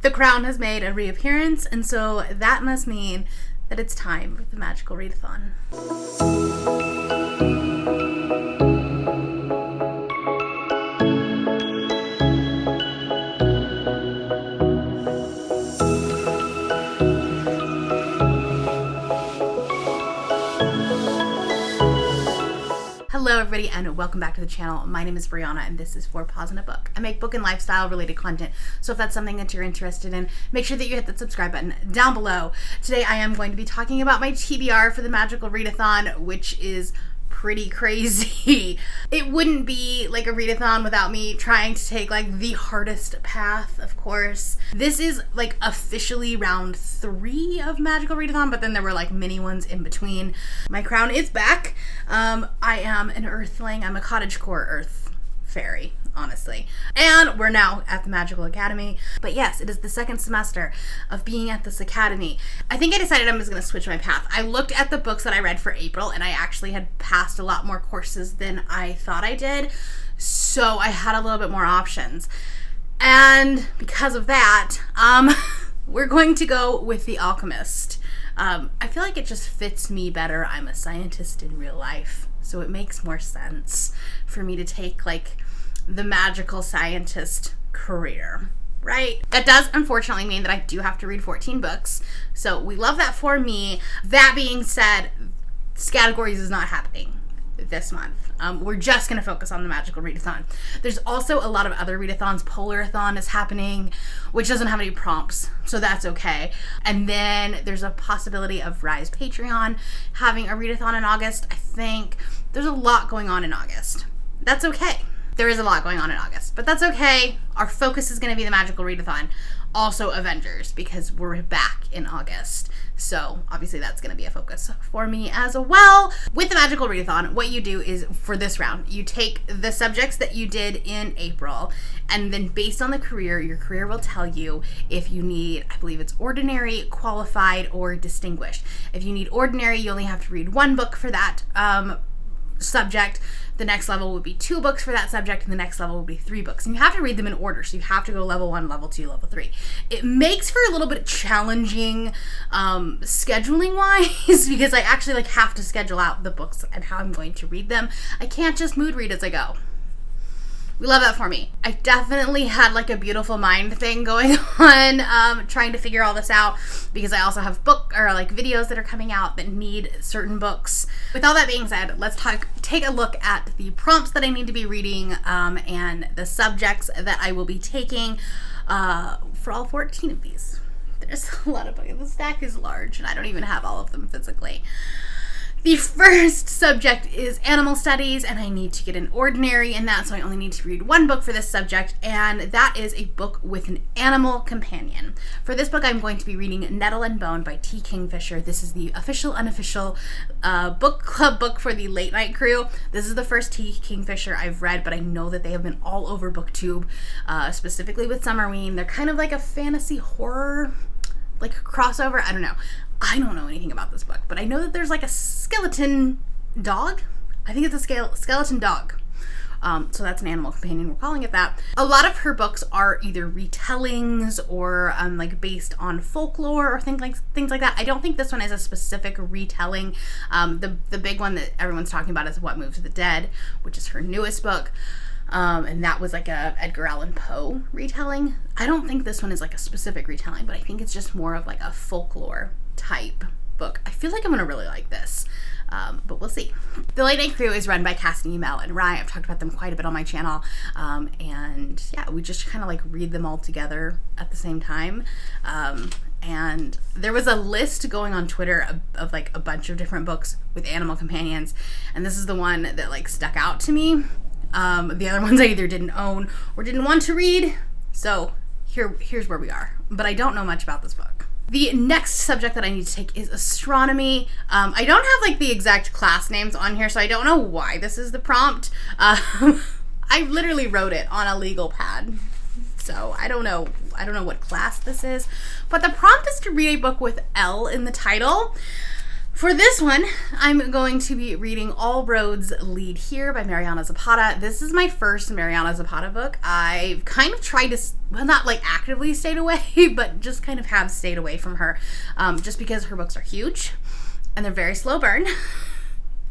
The crown has made a reappearance, and so that must mean that it's time for the magical readathon. Hello everybody and welcome back to the channel. My name is Brianna and this is For Pause in a Book. I make book and lifestyle related content, so if that's something that you're interested in, make sure that you hit the subscribe button down below. Today I am going to be talking about my TBR for the magical readathon, which is pretty crazy. It wouldn't be like a readathon without me trying to take like the hardest path, of course. This is like officially round 3 of magical readathon, but then there were like mini ones in between. My crown is back. I am an earthling. I'm a cottagecore earth fairy, honestly. And we're now at the Magical Academy. But yes, it is the second semester of being at this academy. I think I decided I was going to switch my path. I looked at the books that I read for April and I actually had passed a lot more courses than I thought I did. So I had a little bit more options. And because of that, we're going to go with The Alchemist. I feel like it just fits me better. I'm a scientist in real life, so it makes more sense for me to take like the magical scientist career, right? That does unfortunately mean that I do have to read 14 books, so we love that for me. That being said, categories is not happening this month. We're just going to focus on the magical readathon. There's also a lot of other readathons. Polarathon is happening, which doesn't have any prompts, so that's okay. And then there's a possibility of Rise Patreon having a readathon in August. I think there's a lot going on in August. That's okay. There is a lot going on in August, but that's okay. Our focus is going to be the magical readathon. Also Avengers, because we're back in August. So obviously that's going to be a focus for me as well. With the magical readathon, what you do is for this round, you take the subjects that you did in April, and then based on the career, your career will tell you if you need, I believe it's ordinary, qualified, or distinguished. If you need ordinary, you only have to read 1 book for that subject. The next level would be 2 books for that subject, and the next level would be 3 books. And you have to read them in order, so you have to go level 1, level 2, level 3. It makes for a little bit challenging scheduling-wise, because I actually have to schedule out the books and how I'm going to read them. I can't just mood read as I go. We love that for me. I definitely had like a beautiful mind thing going on, trying to figure all this out, because I also have videos that are coming out that need certain books. With all that being said, let's take a look at the prompts that I need to be reading and the subjects that I will be taking for all 14 of these. There's a lot of books. The stack is large and I don't even have all of them physically. The first subject is animal studies, and I need to get an ordinary in that, so I only need to read 1 book for this subject, and that is a book with an animal companion. For this book, I'm going to be reading Nettle and Bone by T. Kingfisher. This is the official, unofficial book club book for the late night crew. This is the first T. Kingfisher I've read, but I know that they have been all over BookTube, specifically with Summerween. They're kind of like a fantasy horror, like a crossover. I don't know. I don't know anything about this book, but I know that there's like a skeleton dog. I think it's a skeleton dog. So that's an animal companion. We're calling it that. A lot of her books are either retellings or like based on folklore or things like that. I don't think this one is a specific retelling. The big one that everyone's talking about is What Moves the Dead, which is her newest book. And that was like a Edgar Allan Poe retelling. I don't think this one is like a specific retelling, but I think it's just more of like a folklore type book. I feel like I'm gonna really like this, but we'll see. The Late Night Crew is run by Cassidy, Mel, and Rye. I've talked about them quite a bit on my channel, and yeah, we just kind of like read them all together at the same time. And there was a list going on Twitter of like a bunch of different books with animal companions, and this is the one that like stuck out to me. The other ones I either didn't own or didn't want to read, so here's where we are. But I don't know much about this book. The next subject that I need to take is astronomy. I don't have like the exact class names on here, so I don't know why this is the prompt. I literally wrote it on a legal pad, so I don't know what class this is. But the prompt is to read a book with L in the title. For this one, I'm going to be reading All Roads Lead Here by Mariana Zapata. This is my first Mariana Zapata book. I've kind of tried to, well, not like actively stayed away, but just kind of have stayed away from her, just because her books are huge and they're very slow burn.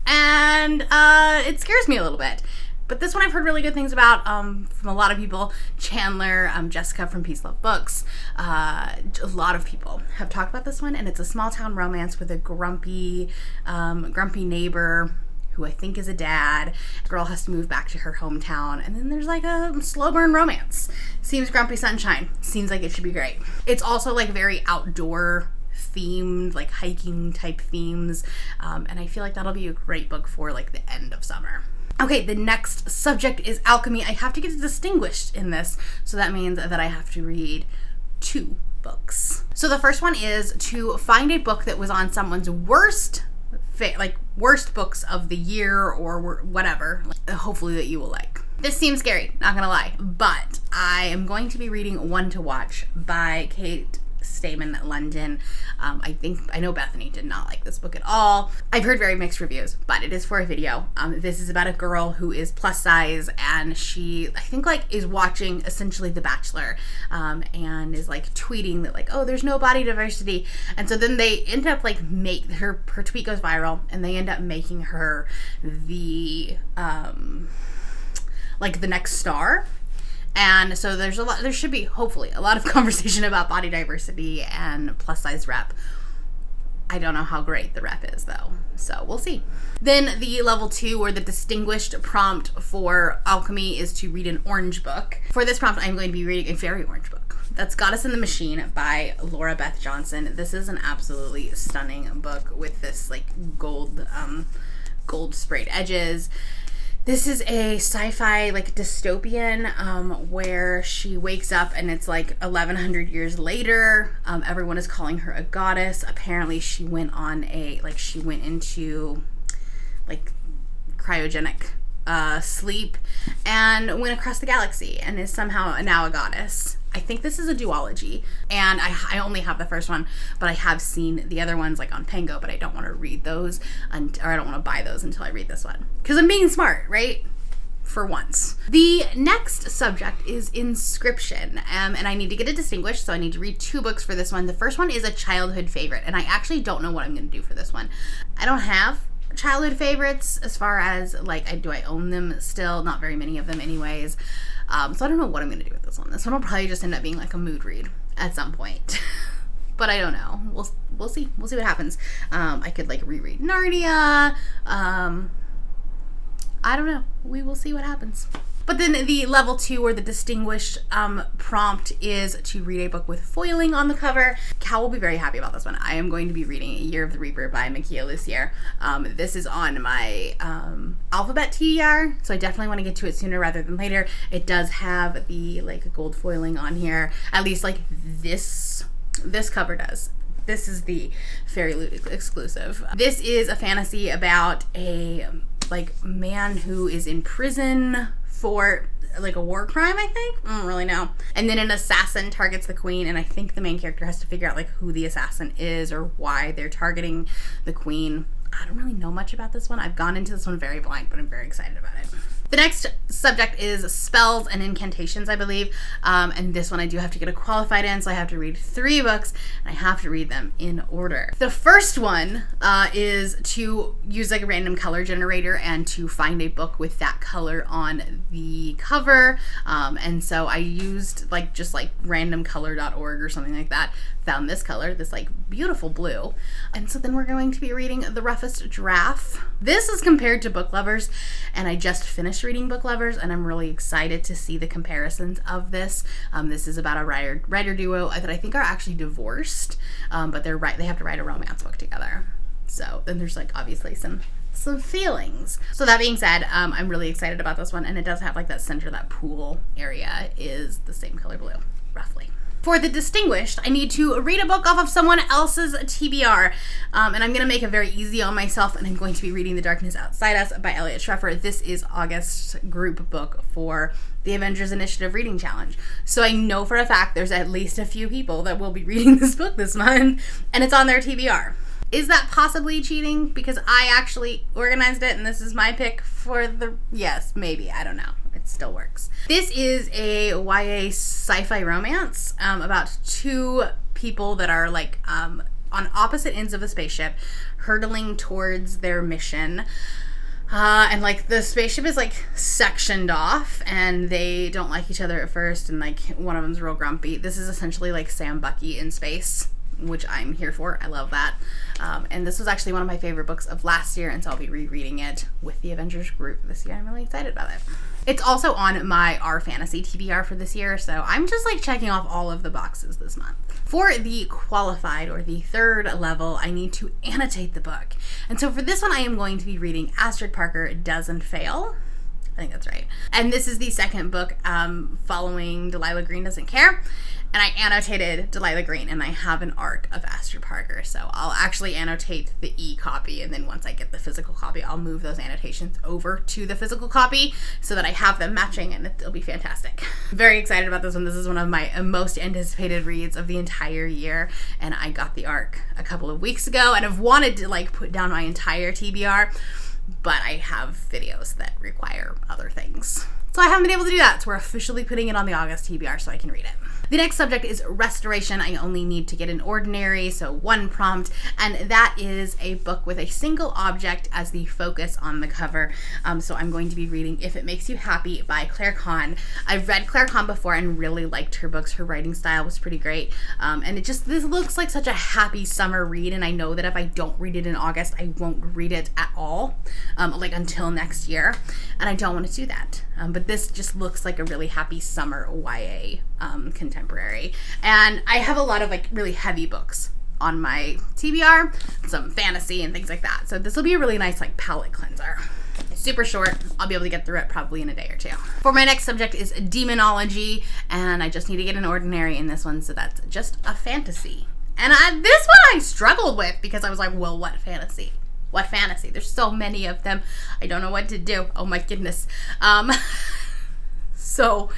And it scares me a little bit. But this one I've heard really good things about from a lot of people. Chandler, Jessica from Peace Love Books. A lot of people have talked about this one, and it's a small town romance with a grumpy neighbor who I think is a dad. The girl has to move back to her hometown, and then there's like a slow burn romance. Seems grumpy sunshine. Seems like it should be great. It's also like very outdoor themed, like hiking type themes, and I feel like that'll be a great book for like the end of summer. Okay, the next subject is alchemy. I have to get distinguished in this, so that means that I have to read 2 books. So the first one is to find a book that was on someone's worst books of the year or whatever, hopefully that you will like. This seems scary, not gonna lie, but I am going to be reading One to Watch by Kate Stayman London. I know Bethany did not like this book at all. I've heard very mixed reviews, but it is for a video. This is about a girl who is plus size, and she, I think, like, is watching essentially The Bachelor, and is like tweeting that like, oh, there's no body diversity, and so then they end up like her tweet goes viral, and they end up making her the like the next star. And so there should be, hopefully, a lot of conversation about body diversity and plus size rep. I don't know how great the rep is though, so we'll see. Then the level 2, or the distinguished prompt for alchemy, is to read an orange book. For this prompt, I'm going to be reading a very orange book. That's Goddess in the Machine by Laura Beth Johnson. This is an absolutely stunning book with this like gold sprayed edges. This is a sci-fi, like, dystopian, where she wakes up and it's like 1100 years later. Everyone is calling her a goddess. Apparently she went into like cryogenic sleep and went across the galaxy and is somehow now a goddess. I think this is a duology, and I only have the first one, but I have seen the other ones like on Pengo, but I don't want to read those, or I don't want to buy those until I read this one, because I'm being smart, right? For once. The next subject is inscription, and I need to get it distinguished, so I need to read 2 books for this one. The first one is a childhood favorite, and I actually don't know what I'm going to do for this one. I don't have childhood favorites as far as like, do I own them still? Not very many of them anyways. So I don't know what I'm going to do with this one. This one will probably just end up being like a mood read at some point. But I don't know. We'll see. We'll see what happens. I could like reread Narnia. I don't know. We will see what happens. But then the level 2, or the distinguished prompt, is to read a book with foiling on the cover. Cal will be very happy about this one. I am going to be reading Year of the Reaper by Makia Lucier. This is on my alphabet TBR, so I definitely want to get to it sooner rather than later. It does have the like gold foiling on here, at least like this cover does. This is the Fairy Loot exclusive. This is a fantasy about a like man who is in prison for like a war crime, I think. I don't really know. And then an assassin targets the queen, and I think the main character has to figure out like who the assassin is or why they're targeting the queen. I don't really know much about this one. I've gone into this one very blind, but I'm very excited about it. The next subject is spells and incantations, I believe. And this one I do have to get a qualified in, so I have to read 3 books, and I have to read them in order. The first one is to use like a random color generator and to find a book with that color on the cover. And so I used like just like randomcolor.org or something like that. Found this color, this like beautiful blue. And so then we're going to be reading The Roughest Draft. This is compared to Book Lovers, and I just finished reading Book Lovers, and I'm really excited to see the comparisons of this. This is about a writer duo that I think are actually divorced, but they have to write a romance book together. So then there's like obviously some feelings. So that being said, I'm really excited about this one, and it does have like that center, that pool area is the same color blue, roughly. For the distinguished, I need to read a book off of someone else's TBR, and I'm going to make it very easy on myself, and I'm going to be reading The Darkness Outside Us by Elliot Schreffer. This is August's group book for the Avengers Initiative Reading Challenge. So I know for a fact there's at least a few people that will be reading this book this month, and it's on their TBR. Is that possibly cheating? Because I actually organized it and this is my pick for the... Yes, maybe. I don't know. It still works. This is a YA sci-fi romance about two people that are like on opposite ends of a spaceship hurtling towards their mission. And like the spaceship is like sectioned off and they don't like each other at first and like one of them's real grumpy. This is essentially like Sam Bucky in space, which I'm here for. I love that. And this was actually one of my favorite books of last year, and so I'll be rereading it with the Avengers group this year. I'm really excited about it. It's also on my R Fantasy TBR for this year, so I'm just like checking off all of the boxes this month. For the qualified or the third level, I need to annotate the book. And so for this one, I am going to be reading Astrid Parker Doesn't Fail. I think that's right. And this is the second book following Delilah Green Doesn't Care. And I annotated Delilah Green, and I have an arc of Astrid Parker. So I'll actually annotate the e-copy, and then once I get the physical copy, I'll move those annotations over to the physical copy so that I have them matching, and it'll be fantastic. Very excited about this one. This is one of my most anticipated reads of the entire year, and I got the arc a couple of weeks ago, and I've wanted to like put down my entire TBR, but I have videos that require other things. So I haven't been able to do that, so we're officially putting it on the August TBR so I can read it. The next subject is restoration. I only need to get an ordinary, so one prompt, and that is a book with a single object as the focus on the cover. So I'm going to be reading If It Makes You Happy by Claire Kahn. I've read Claire Kahn before and really liked her books. Her writing style was pretty great. And this looks like such a happy summer read, and I know that if I don't read it in August, I won't read it at all, like until next year, and I don't want to do that. But this just looks like a really happy summer YA contemporary. And I have a lot of like really heavy books on my TBR, some fantasy and things like that. So this will be a really nice like palette cleanser. It's super short. I'll be able to get through it probably in a day or two. For my next subject is demonology, and I just need to get an ordinary in this one, so that's just a fantasy. And this one I struggled with because I was like, well, what fantasy? What fantasy? There's so many of them. I don't know what to do. Oh my goodness. So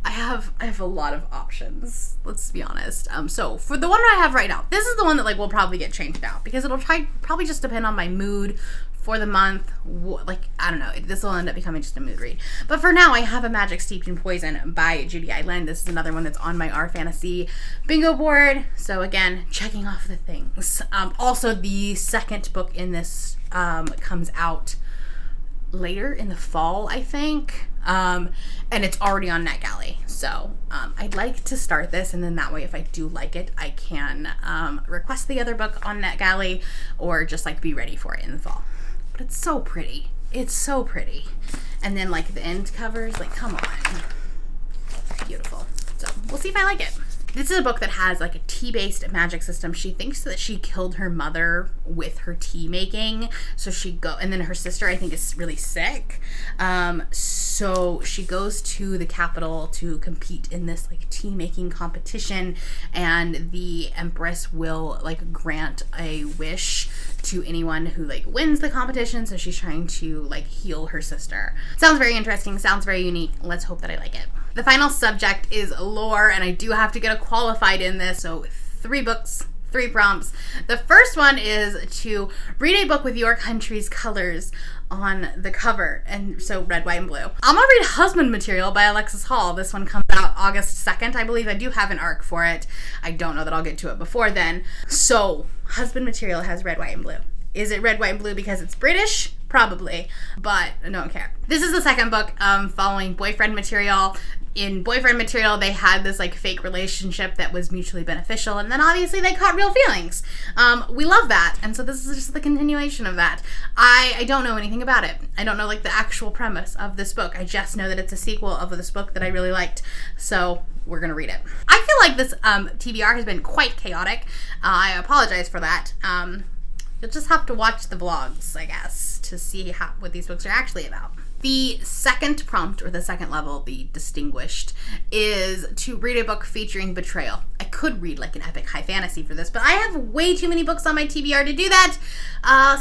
I have a lot of options. Let's be honest. So for the one I have right now, this is the one that like will probably get changed out because it'll probably just depend on my mood for the month. Like, I don't know. This will end up becoming just a mood read. But for now, I have A Magic Steeped in Poison by Judy Idland. This is another one that's on my R Fantasy bingo board. So again, checking off the things. Also, the second book in this comes out later in the fall, I think. And it's already on NetGalley. So I'd like to start this, and then that way if I do like it, I can request the other book on NetGalley or just like be ready for it in the fall. But it's so pretty. It's so pretty. And then like the end covers, like come on. Beautiful. So we'll see if I like it. This is a book that has like a tea-based magic system. She thinks that she killed her mother with her tea making. And then her sister, I think, is really sick. So she goes to the capital to compete in this like tea making competition, and the Empress will like grant a wish to anyone who like wins the competition. So she's trying to like heal her sister. Sounds very interesting. Sounds very unique. Let's hope that I like it. The final subject is lore, and I do have to get a qualified in this, so 3 books, 3 prompts. The first one is to read a book with your country's colors on the cover, and so red, white, and blue. I'm gonna read Husband Material by Alexis Hall. This one comes out August 2nd, I believe. I do have an arc for it. I don't know that I'll get to it before then. So, Husband Material has red, white, and blue. Is it red, white, and blue because it's British? Probably, but I don't care. This is the second book following Boyfriend Material. In Boyfriend Material, they had this like fake relationship that was mutually beneficial, and then obviously they caught real feelings. We love that, and so this is just the continuation of that. I don't know anything about it. I don't know like the actual premise of this book. I just know that it's a sequel of this book that I really liked, so we're gonna read it. I feel like this TBR has been quite chaotic. I apologize for that. You'll just have to watch the vlogs, I guess, to see what these books are actually about. The second prompt, or the second level, the distinguished, is to read a book featuring betrayal. I could read like an epic high fantasy for this, but I have way too many books on my TBR to do that,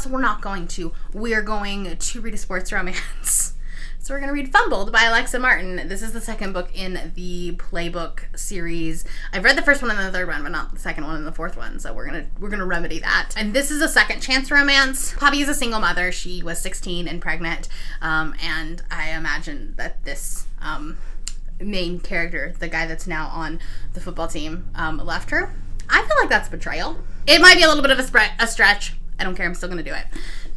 so we're not going to. We're going to read a sports romance. So we're going to read Fumbled by Alexa Martin. This is the second book in the playbook series. I've read the first one and the third one, but not the second one and the fourth one. So we're gonna remedy that. And this is a second chance romance. Poppy is a single mother. She was 16 and pregnant. And I imagine that this main character, the guy that's now on the football team, left her. I feel like that's betrayal. It might be a little bit of a stretch. I don't care. I'm still going to do it.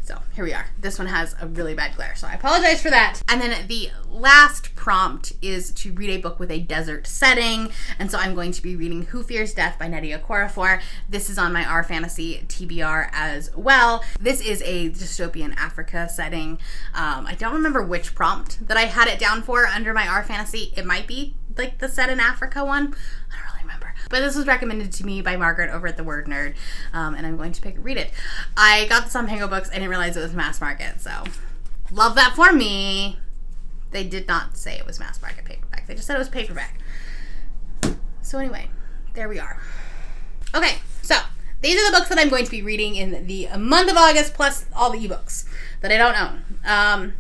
So here we are. This one has a really bad glare, so I apologize for that. And then the last prompt is to read a book with a desert setting. And so I'm going to be reading Who Fears Death by Nnedi Okorafor. This is on my R Fantasy TBR as well. This is a dystopian Africa setting. I don't remember which prompt that I had it down for under my R Fantasy. It might be like the Set in Africa one. I don't really remember. But this was recommended to me by Margaret over at The Word Nerd, and I'm going to read it. I got this on Pango Books. I didn't realize it was mass market, so love that for me. They did not say it was mass market paperback. They just said it was paperback. So anyway, there we are. Okay, so these are the books that I'm going to be reading in the month of August, plus all the ebooks that I don't own.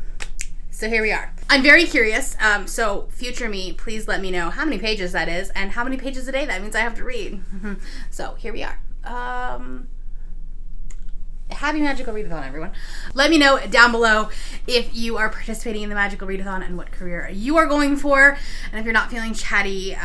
So here we are. I'm very curious, so future me, please let me know how many pages that is and how many pages a day that means I have to read. So here we are. Happy Magical Readathon, everyone. Let me know down below if you are participating in the Magical Readathon and what career you are going for. And if you're not feeling chatty,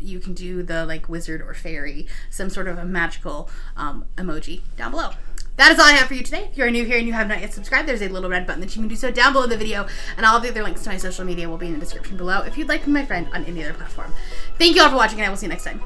you can do the like wizard or fairy, some sort of a magical emoji down below. That is all I have for you today. If you're new here and you have not yet subscribed, there's a little red button that you can do so down below the video, and all of the other links to my social media will be in the description below if you'd like to be my friend on any other platform. Thank you all for watching, and I will see you next time.